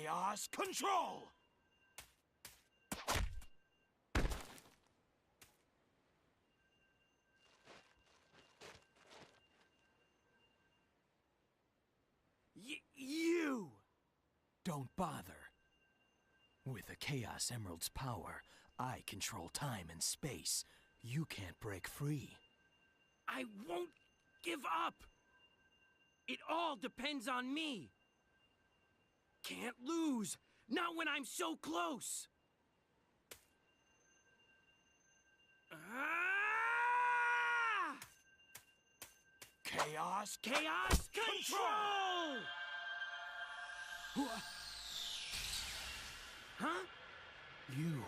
Chaos control! You! Don't bother. With a Chaos Emerald's power, I control time and space. You can't break free. I won't give up! It all depends on me! Can't lose! Not when I'm so close! Ah! Chaos control! Huh? You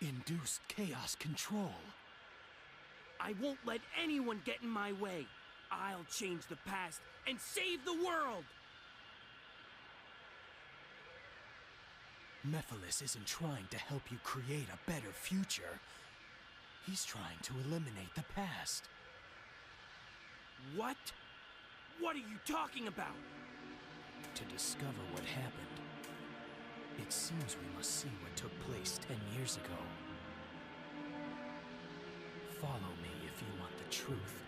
induced chaos control. I won't let anyone get in my way. I'll change the past and save the world! Mephiles isn't trying to help you create a better future. He's trying to eliminate the past. What? What are you talking about? To discover what happened, it seems we must see what took place 10 years ago. Follow me if you want the truth.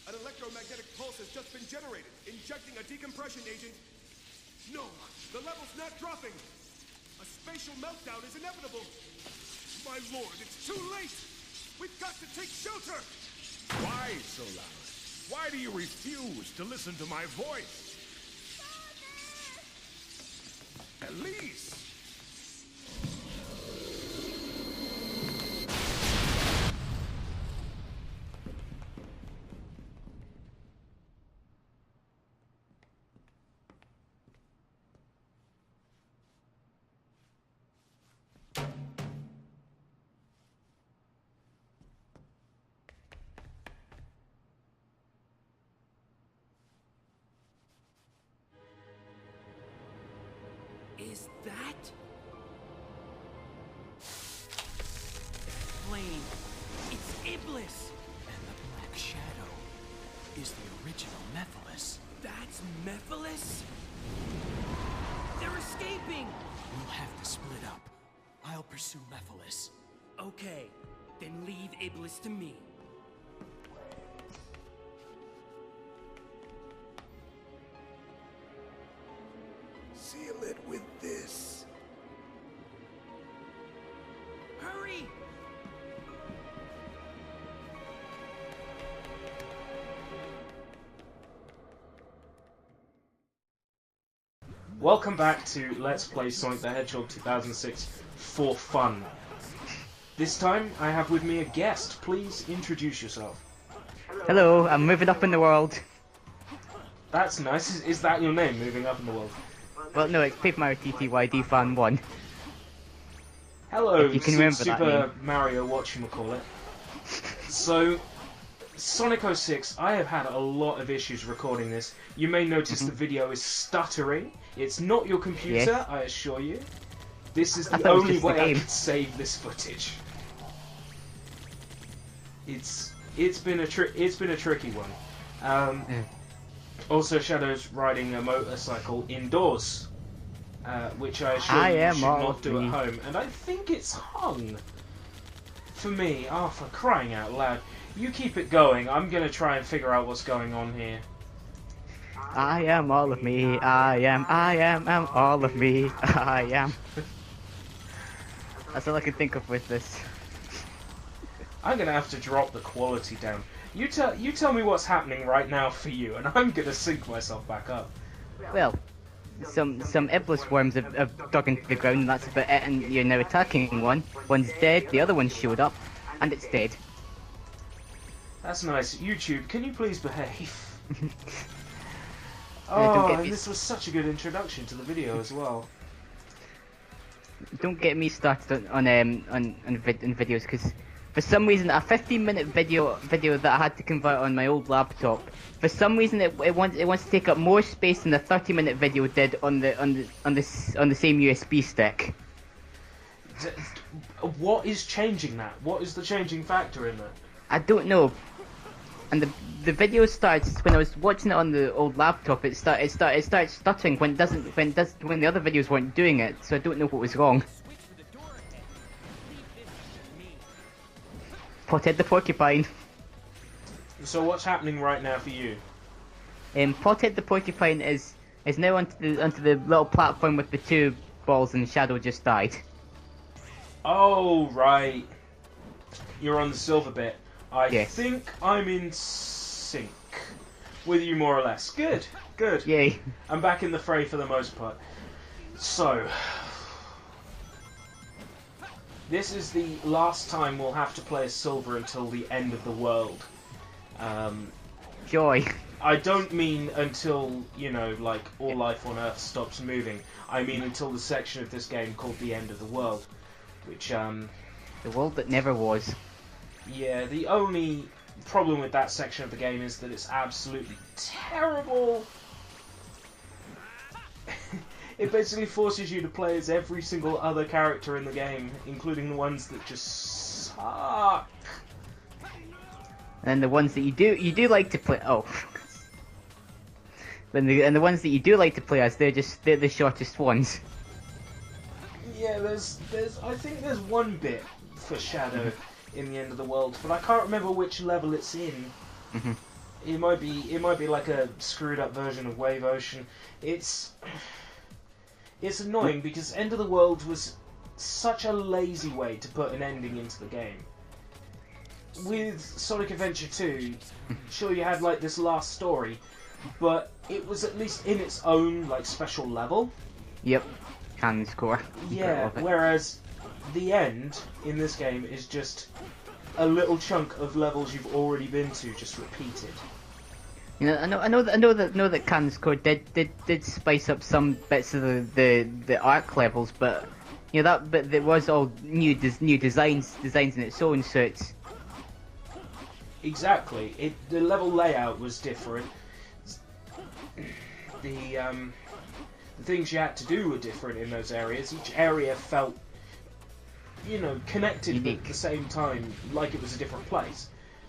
An electromagnetic pulse has just been generated, injecting a decompression agent. No, the level's not dropping. A spatial meltdown is inevitable. My lord, it's too late. We've got to take shelter. Why so loud? Why do you refuse to listen to my voice? Father! Elise! Is that? Flame. It's Iblis! And the Black Shadow is the original Mephiles. That's Mephiles? They're escaping! We'll have to split up. I'll pursue Mephiles. Okay, then leave Iblis to me. Seal it with this. Hurry! Welcome back to Let's Play Sonic the Hedgehog 2006 for fun. This time I have with me a guest. Please introduce yourself. Hello, I'm moving up in the world. That's nice. Is that your name, moving up in the world? Well, no, it's Paper Mario TTYD Fan 1. Hello, If you can remember that Super name. Mario whatchamacallit. So, Sonic 06, I have had a lot of issues recording this. You may notice the video is stuttering. It's not your computer, Yes. I assure you. This is I the thought it was only just the way I game. could save this footage. It's been a tricky one. Also, Shadow's riding a motorcycle indoors, which I assure you should not do at home. And I think it's hung. For me, oh, for crying out loud. You keep it going, I'm gonna try and figure out what's going on here. I am all of me, I am all of me, I am. That's all I can think of with this. I'm gonna have to drop the quality down. You tell me what's happening right now for you, and I'm gonna sync myself back up. Well, some Iblis worms have dug into the ground and that's about it, and you're now attacking one. One's dead, the other one showed up, and it's dead. That's nice. YouTube, can you please behave? don't get and me- this was such a good introduction to the video as well. Don't get me started on videos, because for some reason a 15-minute video that I had to convert on my old laptop, for some reason it wants to take up more space than the 30-minute video did on the same USB stick. What is changing that? What is the changing factor in that? I don't know. And the video starts when I was watching it on the old laptop. It starts stuttering when when the other videos weren't doing it. So I don't know what was wrong. Pothead the porcupine. So what's happening right now for you? Pothead the porcupine is now onto the little platform with the two balls, and Shadow just died. Oh right, you're on the silver bit. I Yes. think I'm in sync with you more or less. Good, good. Yay. I'm back in the fray for the most part. So, this is the last time we'll have to play as silver until the end of the world. Joy. I don't mean until, you know, like, all life on Earth stops moving. I mean until the section of this game called the end of the world. Which, The world that never was. yeah, the only problem with that section of the game is that it's absolutely terrible. It basically forces you to play as every single other character in the game, including the ones that just suck. And the ones that you do like to play. Oh. And the ones that you do like to play as, they're the shortest ones. Yeah, I think there's one bit for Shadow in the end of the world, but I can't remember which level it's in. It might be like a screwed up version of Wave Ocean. It's annoying because End of the World was such a lazy way to put an ending into the game. With Sonic Adventure 2, sure you had like this last story, but it was at least in its own like special level. Yep. Can score. Yeah, whereas the end in this game is just a little chunk of levels you've already been to, just repeated. You know, I know that Can Score did spice up some bits of the arc levels, but you know but there was all new designs in its own, so it's exactly. The level layout was different. The things you had to do were different in those areas. Each area felt, you know, connected unique. But at the same time like it was a different place.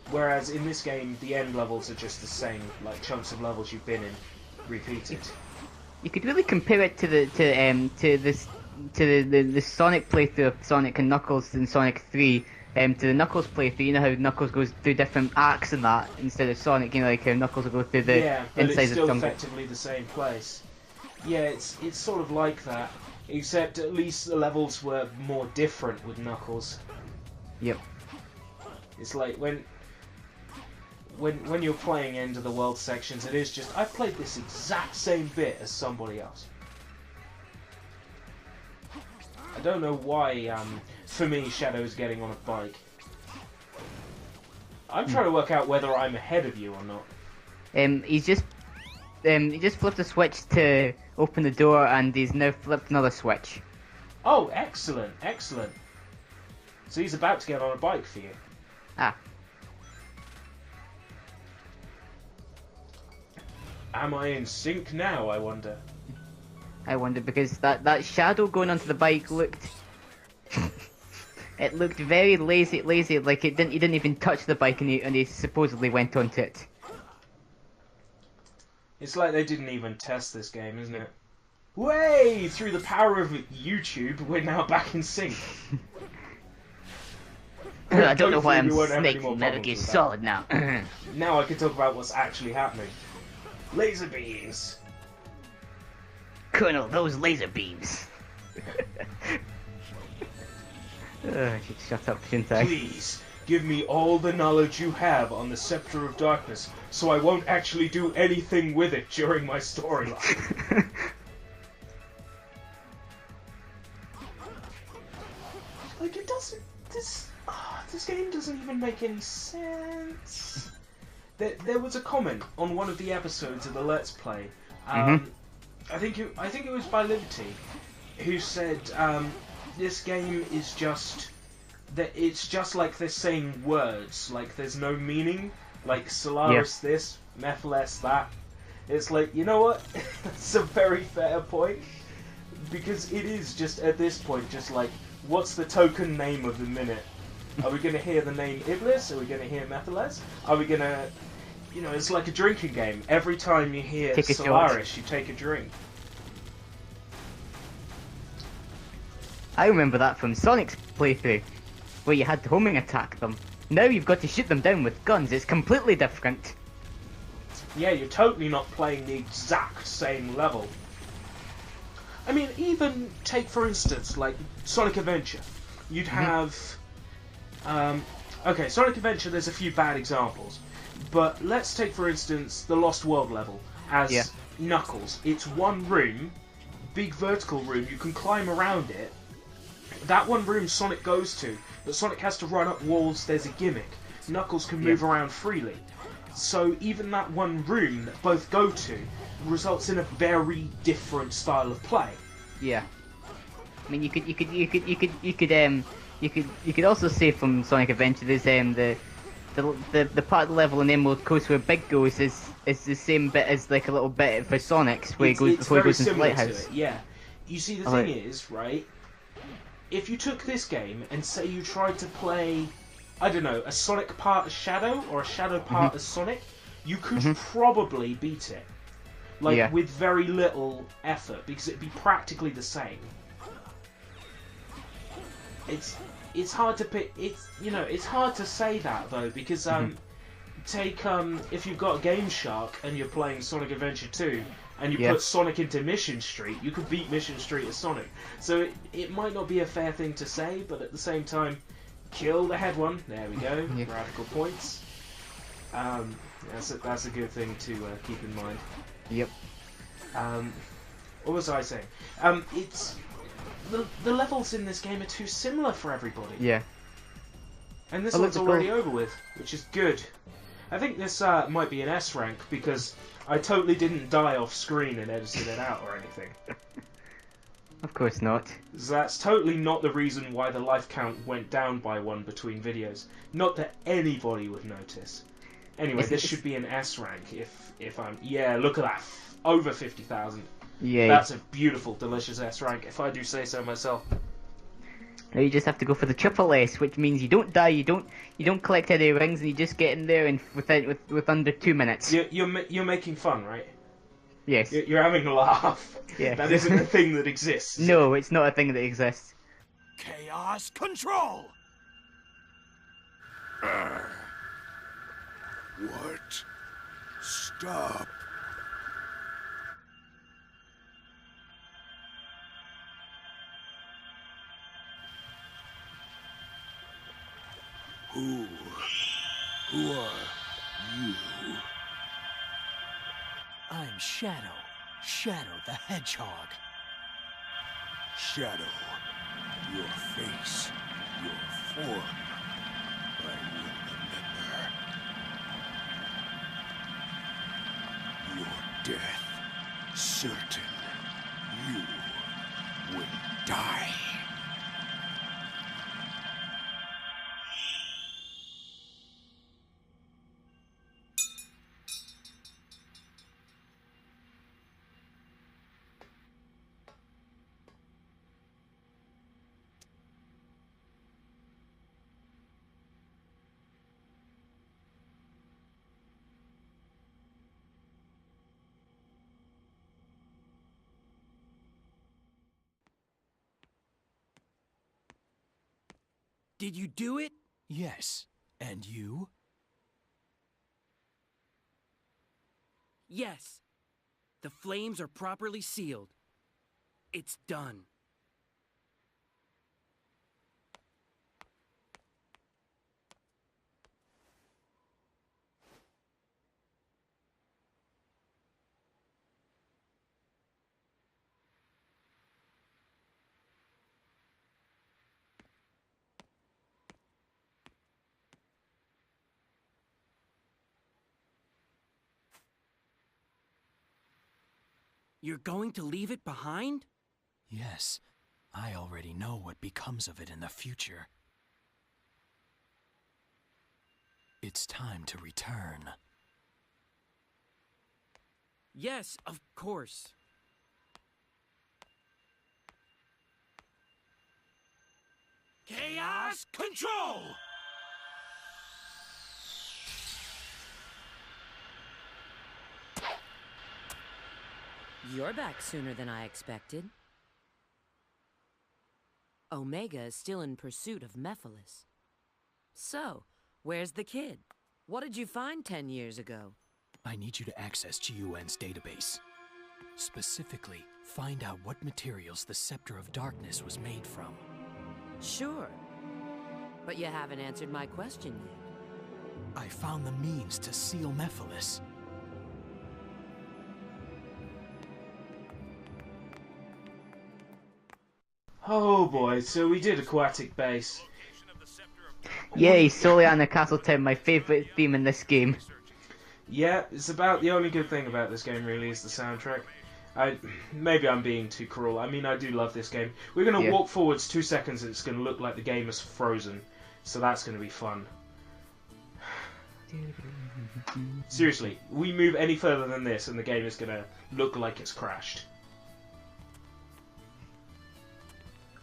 Whereas in this game, the end levels are just the same, like chunks of levels you've been in, repeated. You could really compare it to the Sonic playthrough of Sonic and Knuckles in Sonic 3. To the Knuckles playthrough. You know how Knuckles goes through different arcs and that instead of Sonic. You know, like how Knuckles will go through the but inside it's of still the effectively the same place. Yeah, it's sort of like that, except at least the levels were more different with Knuckles. Yep. It's like when you're playing End of the World sections, it is just, I've played this exact same bit as somebody else. I don't know why, for me, Shadow's getting on a bike. I'm trying to work out whether I'm ahead of you or not. He just flipped a switch to open the door, and he's now flipped another switch. Oh, excellent, excellent. So he's about to get on a bike for you. Ah. Am I in sync now, I wonder? I wonder, because that Shadow going onto the bike looked... it looked very lazy, like he didn't even touch the bike, and he supposedly went onto it. It's like they didn't even test this game, isn't it? Way! Through the power of YouTube, we're now back in sync. I don't know why I'm Hopefully we won't have any Snake more from Metal problems Gear with that. Solid now. Now I can talk about what's actually happening. Laser beams! Colonel, those laser beams. I should shut up, shouldn't I? Please, give me all the knowledge you have on the Scepter of Darkness, so I won't actually do anything with it during my storyline. Like, it doesn't... This game doesn't even make any sense. There was a comment on one of the episodes of the Let's Play. I think it was by Liberty, who said this game is just that it's just like they're saying words, like there's no meaning, like Solaris this, Methyles that. It's like, you know what? That's a very fair point, because it is just at this point just like What's the token name of the minute? Are we going to hear the name Iblis? Are we going to hear Methalez? Are we going to... You know, it's like a drinking game. Every time you hear Solaris, you take a drink. I remember that from Sonic's playthrough, where you had to homing attack them. Now you've got to shoot them down with guns. It's completely different. Yeah, you're totally not playing the exact same level. I mean, even take, for instance, like Sonic Adventure. You'd have... okay, Sonic Adventure, there's a few bad examples. But let's take, for instance, the Lost World level as Knuckles. It's one room, big vertical room, you can climb around it. That one room Sonic goes to, but Sonic has to run up walls, there's a gimmick. Knuckles can move around freely. So even that one room that both go to results in a very different style of play. Yeah. I mean, you could also say from Sonic Adventure, there's the part of the level in Emerald Coast where Big goes is the same bit as like a little bit for Sonic's where he goes before he goes into the lighthouse. Yeah. You see, the thing is, right? If you took this game and say you tried to play, I don't know, a Sonic part as Shadow or a Shadow part as Sonic, you could probably beat it. Like, with very little effort, because it'd be practically the same. It's hard to pick, it's hard to say that, though, because, take, if you've got Game Shark and you're playing Sonic Adventure 2, and you put Sonic into Mission Street, you could beat Mission Street as Sonic. So it might not be a fair thing to say, but at the same time, kill the head one. There we go. Radical points. That's a good thing to keep in mind. Yep. What was I saying? It's the levels in this game are too similar for everybody. Yeah. And this one's already over with, which is good. I think this might be an S rank because I totally didn't die off screen and edited it out or anything. Of course not. So that's totally not the reason why the life count went down by 1 between videos. Not that anybody would notice. Anyway, this should be an S rank if I'm... Yeah, look at that. Over 50,000. Yeah. That's a beautiful, delicious S rank, if I do say so myself. Now you just have to go for the triple S, which means you don't die, you don't collect any rings, and you just get in there and with under 2 minutes. You're making fun, right? Yes. You're having a laugh. Yeah. That isn't a thing that exists. No, it's not a thing that exists. Chaos control! What? Stop. Who are you? I'm Shadow the Hedgehog. Shadow, your face, your form, I will remember. Your death, certain. You will die. Did you do it? Yes. And you? Yes. The flames are properly sealed. It's done. You're going to leave it behind? Yes. I already know what becomes of it in the future. It's time to return. Yes, of course. Chaos control! You're back sooner than I expected. Omega is still in pursuit of Mephiles. So, where's the kid? What did you find 10 years ago? I need you to access GUN's database. Specifically, find out what materials the Scepter of Darkness was made from. Sure. But you haven't answered my question yet. I found the means to seal Mephiles. Oh boy, so we did Aquatic Base. Yay, Soliana Castletown, my favourite theme in this game. Yeah, it's about the only good thing about this game really is the soundtrack. Maybe I'm being too cruel. I mean, I do love this game. We're going to walk forwards 2 seconds and it's going to look like the game is frozen. So that's going to be fun. Seriously, we move any further than this and the game is going to look like it's crashed.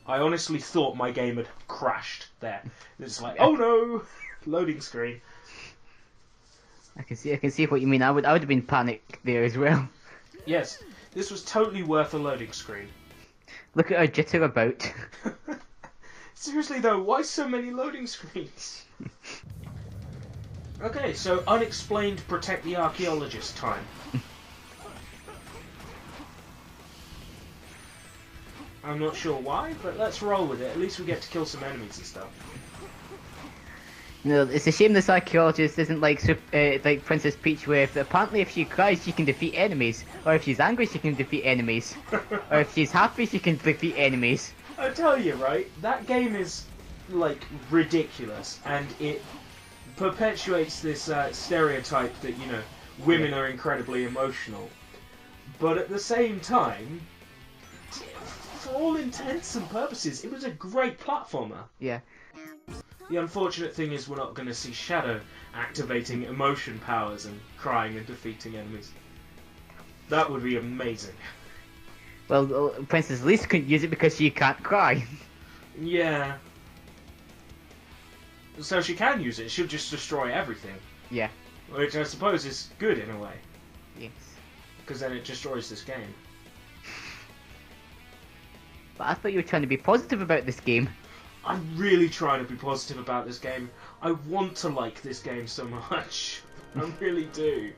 I honestly thought my game had crashed there. It's like, oh no! Loading screen. I can see what you mean. I would have been panicked there as well. Yes, this was totally worth a loading screen. Look at our jitter about. Seriously though, why so many loading screens? Okay, so unexplained protect the archaeologist time. I'm not sure why, but let's roll with it. At least we get to kill some enemies and stuff. No, it's a shame this archaeologist isn't like Princess Peach, where apparently if she cries she can defeat enemies, or if she's angry she can defeat enemies, or if she's happy she can defeat enemies. I tell you, right, that game is like ridiculous, and it perpetuates this stereotype that, you know, women are incredibly emotional, but at the same time, for all intents and purposes, it was a great platformer. Yeah. The unfortunate thing is we're not going to see Shadow activating emotion powers and crying and defeating enemies. That would be amazing. Well, Princess Elise couldn't use it because she can't cry. Yeah. So she can use it, she'll just destroy everything. Yeah. Which I suppose is good in a way. Yes. Because then it destroys this game. But I thought you were trying to be positive about this game. I'm really trying to be positive about this game. I want to like this game so much. I really do.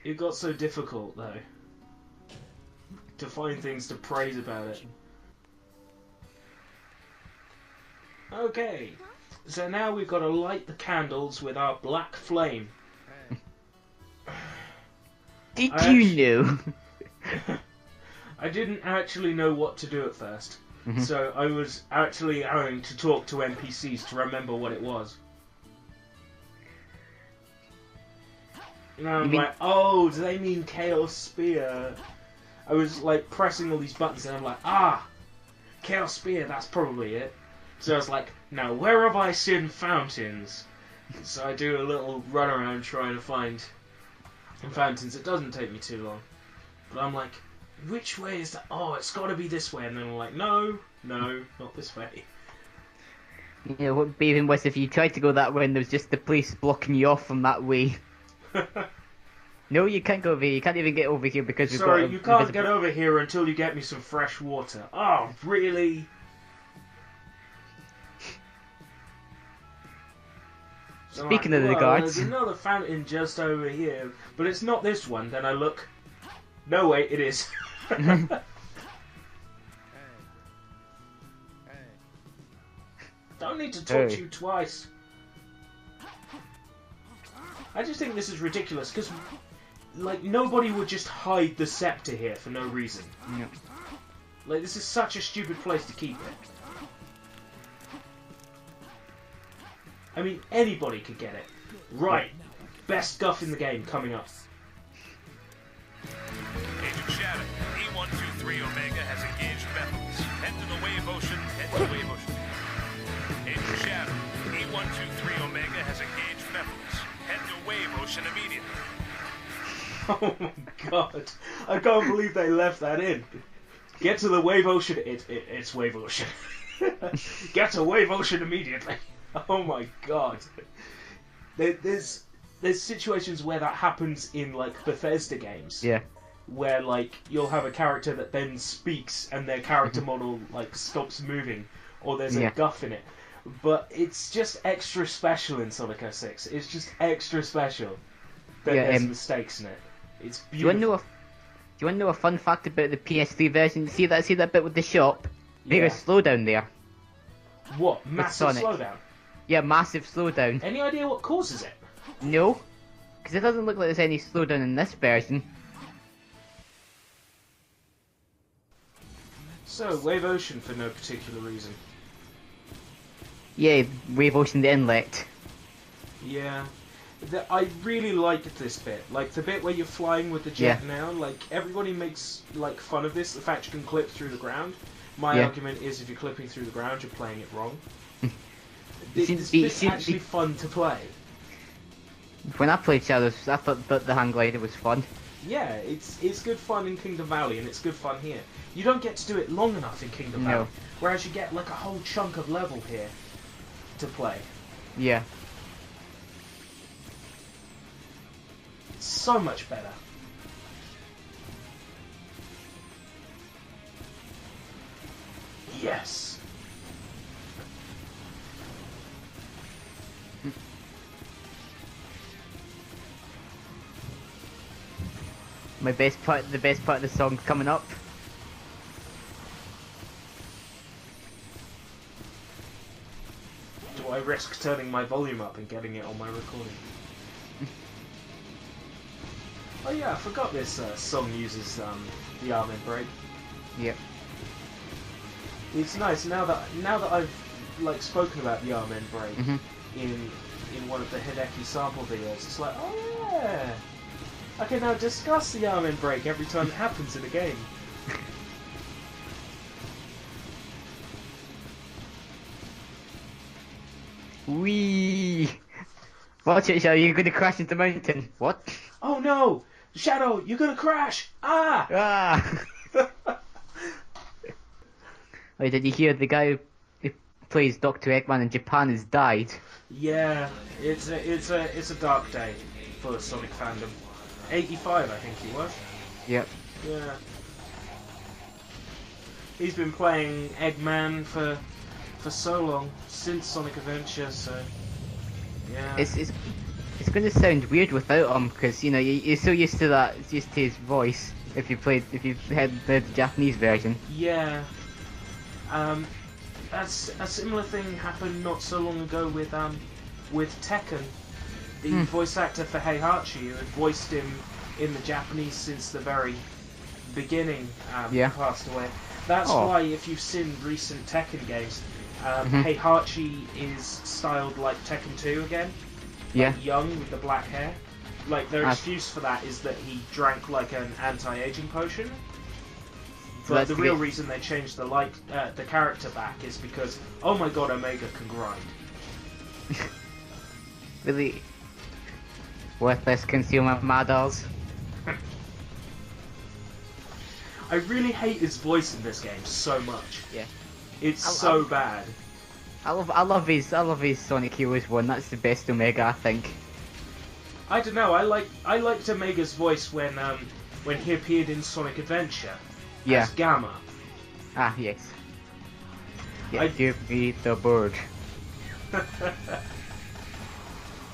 It got so difficult, though, to find things to praise about it. Okay, so now we've got to light the candles with our black flame. Did you know? I didn't actually know what to do at first. So I was actually having to talk to NPCs to remember what it was. And I'm like, oh, do they mean Chaos Spear? I was like pressing all these buttons and I'm like, ah, Chaos Spear, that's probably it. So I was like, now where have I seen fountains? So I do a little run around trying to find fountains. It doesn't take me too long. But I'm like, which way is that? Oh, it's got to be this way. And then I'm like, no, not this way. You know, what would be even worse if you tried to go that way and there was just the police blocking you off from that way. No, you can't go over here. You can't even get over here because we've got... Sorry, you can't get over here until you get me some fresh water. Oh, really? Speaking of the guards... There's another fountain just over here, but it's not this one. Then I look... No, wait, it is. Don't need to talk to you twice. I just think this is ridiculous, because, like, nobody would just hide the scepter here for no reason. No. Like, this is such a stupid place to keep it. I mean, anybody could get it. Right. Best guff in the game coming up. Agent Shadow, E123 Omega has engaged Mephiles. Head to the Wave Ocean, head to the Wave Ocean. Agent Shadow, E123 Omega has engaged Mephiles. Head to Wave Ocean immediately. Oh my god. I can't believe they left that in. Get to the wave ocean. It's wave ocean. Get to wave ocean immediately. Oh my god. There's situations where that happens in like Bethesda games. Yeah. Where like you'll have a character that then speaks and their character model like stops moving, or there's a guff in it. But it's just extra special in Sonic 06. It's just extra special that there's mistakes in it. It's beautiful. Do you want to know a fun fact about the PS3 version? See that bit with the shop? Bigger slowdown there. What? Massive Sonic. slowdown? Yeah, massive slowdown. Any idea what causes it? No, because it doesn't look like there's any slowdown in this version. So, Wave Ocean for no particular reason. Yeah, Wave Ocean the inlet. Yeah. I really liked this bit. Like, the bit where you're flying with the jet now, like, everybody makes, like, fun of this, the fact you can clip through the ground. My argument is if you're clipping through the ground, you're playing it wrong. This bit's actually fun to play. When I played Shadows, I thought the hang glider was fun. Yeah, it's good fun in Kingdom Valley, and it's good fun here. You don't get to do it long enough in Kingdom Valley, whereas you get, like, a whole chunk of level here to play. Yeah. So much better. Yes. The best part of the song's coming up. Do I risk turning my volume up and getting it on my recording? Oh yeah, I forgot this song uses the arm and break. Yep. It's nice now that I've like spoken about the arm and break in one of the Hideki sample videos. It's like, oh yeah, I can now discuss the arm and break every time it happens in a game. Wee. Watch it, Shadow. You're gonna crash into the mountain. What? Oh no, Shadow, you're gonna crash! Ah! Ah! Wait, did you hear the guy who plays Dr. Eggman in Japan has died? Yeah, it's a dark day for Sonic fandom. 85, I think he was. Yep. Yeah. He's been playing Eggman for so long, since Sonic Adventure, so yeah. It's gonna sound weird without him, because you know you're so used to his voice. If you had the Japanese version. Yeah. That's a similar thing happened not so long ago with Tekken. The voice actor for Heihachi, who had voiced him in the Japanese since the very beginning, passed away. That's why if you've seen recent Tekken games, Heihachi is styled like Tekken 2 again. Like young with the black hair. Like their excuse for that is that he drank like an anti-aging potion. But the real reason they changed the character back is because, oh my god, Omega can grind. Really worthless consumer models. I really hate his voice in this game so much. Yeah. It's so bad. I love his Sonic Heroes one. That's the best Omega, I think. I don't know. I liked Omega's voice when he appeared in Sonic Adventure as Gamma. Ah yes. Yeah, give me the bird.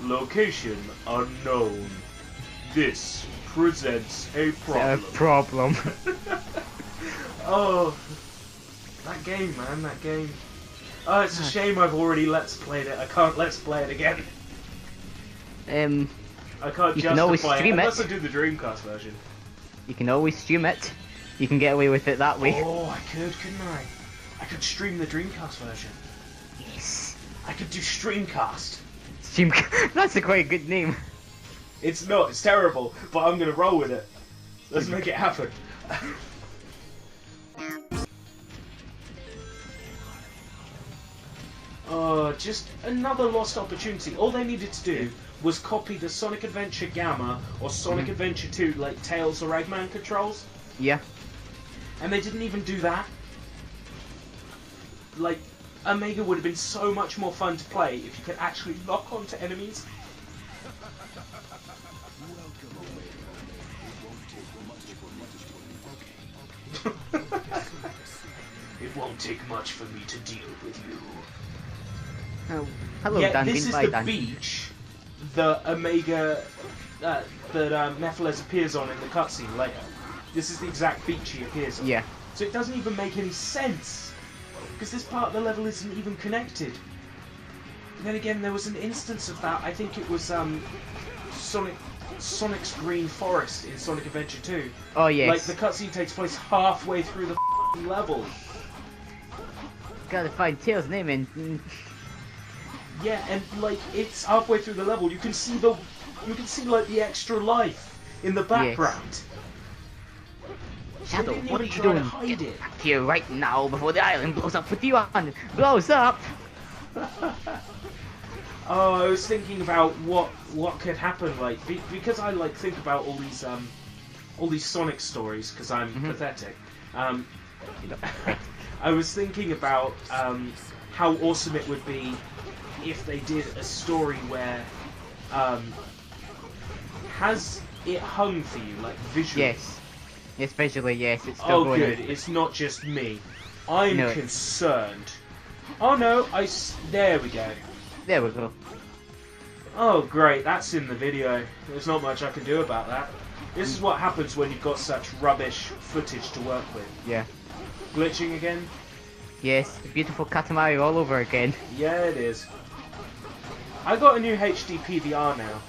Location unknown. This presents a problem. Oh, that game, man, that game. Oh, it's a shame I've already Let's Played it. I can't Let's Play it again. I can't justify it unless I do the Dreamcast version. You can always stream it. You can get away with it that way. Oh, I could, couldn't I? I could stream the Dreamcast version. Yes. I could do Streamcast. That's a quite good name. It's not, it's terrible, but I'm gonna roll with it. Let's make it happen. Just another lost opportunity. All they needed to do was copy the Sonic Adventure Gamma or Sonic Adventure 2, like Tails or Eggman controls. Yeah. And they didn't even do that. Like, Omega would have been so much more fun to play if you could actually lock onto enemies. It won't take much for me to deal with you. Oh, hello, yeah, Dan. this is Bye, the Dan. beach that Omega, that Mephiles appears on in the cutscene later. This is the exact beach he appears on. Yeah. So it doesn't even make any sense, because this part of the level isn't even connected. And then again, there was an instance of that. I think it was Sonic's Green Forest in Sonic Adventure 2. Oh yes. Like the cutscene takes place halfway through the level. Gotta find Tails' name and Yeah, and like it's halfway through the level. You can see like the extra life in the background. Shadow, didn't what are even you try to doing? hide Get it. back here right now before the island blows up with you on. Blows up. Oh, I was thinking about what could happen, like because I like think about all these Sonic stories because I'm pathetic. I was thinking about how awesome it would be if they did a story where has it hung for you, like visually? Yes. Yes, visually, yes. It's still Oh, going good. out. It's not just me. I'm No. concerned. Oh no! There we go. There we go. Oh great, that's in the video. There's not much I can do about that. This is what happens when you've got such rubbish footage to work with. Yeah. Glitching again? Yes, the beautiful Katamari all over again. Yeah, it is. I got a new HD PVR now.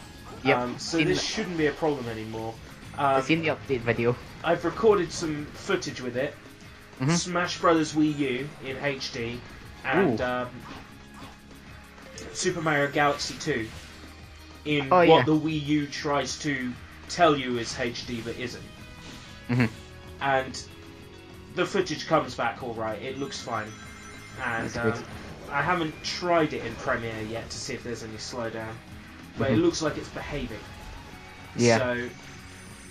Yep. So this shouldn't be a problem anymore. I've seen the update video. I've recorded some footage with it. Smash Brothers Wii U in HD. And Super Mario Galaxy 2 in what the Wii U tries to tell you is HD but isn't. And the footage comes back alright, it looks fine. And I haven't tried it in Premiere yet to see if there's any slowdown. But it looks like it's behaving. Yeah. So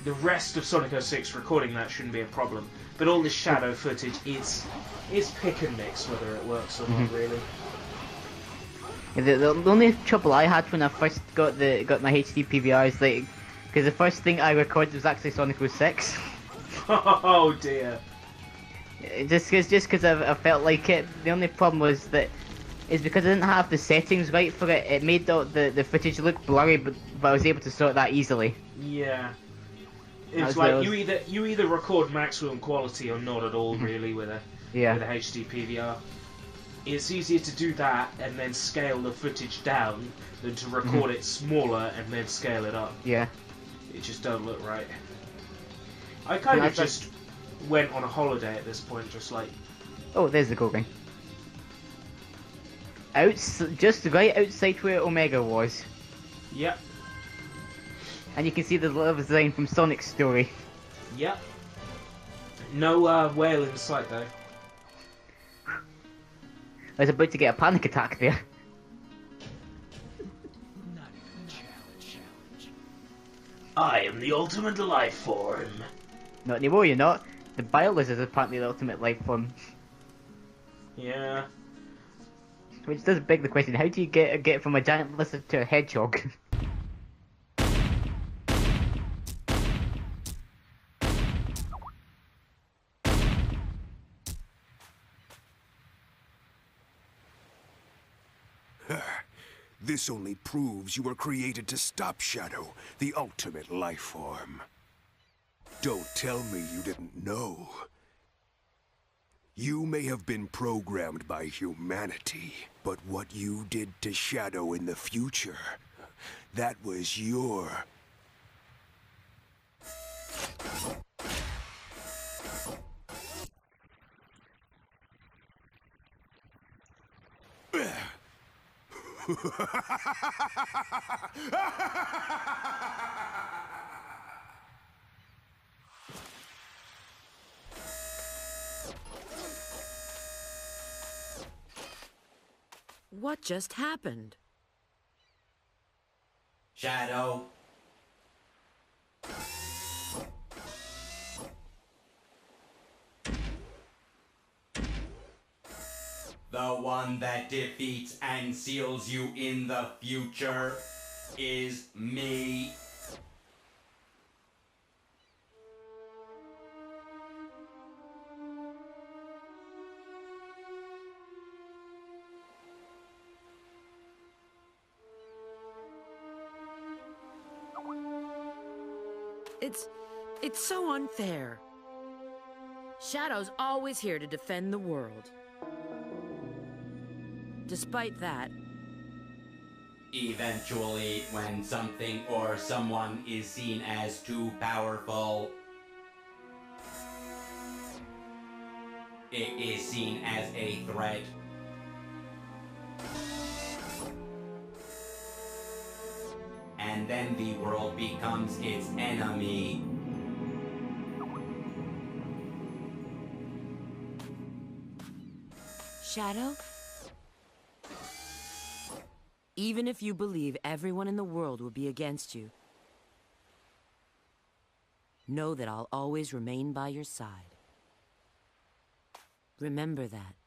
the rest of Sonic 06 recording that shouldn't be a problem. But all this shadow footage is pick and mix whether it works or not really. Yeah, the only trouble I had when I first got my HD PVR is like, because the first thing I recorded was actually Sonic 06. Oh dear. Just because I felt like it. The only problem was that is because I didn't have the settings right for it. It made the footage look blurry, but I was able to sort that easily. Yeah. It's like you either record maximum quality or not at all really with a HD PVR. It's easier to do that and then scale the footage down than to record it smaller and then scale it up. Yeah. It just don't look right. I kind of just went on a holiday at this point, just like... Oh, there's the gold ring. Just right outside where Omega was. Yep. And you can see the level design from Sonic's story. Yep. No whale in sight though. I was about to get a panic attack there. I am the ultimate life form. Not anymore, you're not. The Biolizard is apparently the ultimate life form. Yeah. Which does beg the question, how do you get from a giant lizard to a hedgehog? This only proves you were created to stop Shadow, the ultimate life form. Don't tell me you didn't know. You may have been programmed by humanity, but what you did to Shadow in the future, that was your... What just happened? Shadow. The one that defeats and seals you in the future is me. It's so unfair. Shadow's always here to defend the world. Despite that, eventually, when something or someone is seen as too powerful, it is seen as a threat. And then the world becomes its enemy. Shadow? Even if you believe everyone in the world will be against you, know that I'll always remain by your side. Remember that.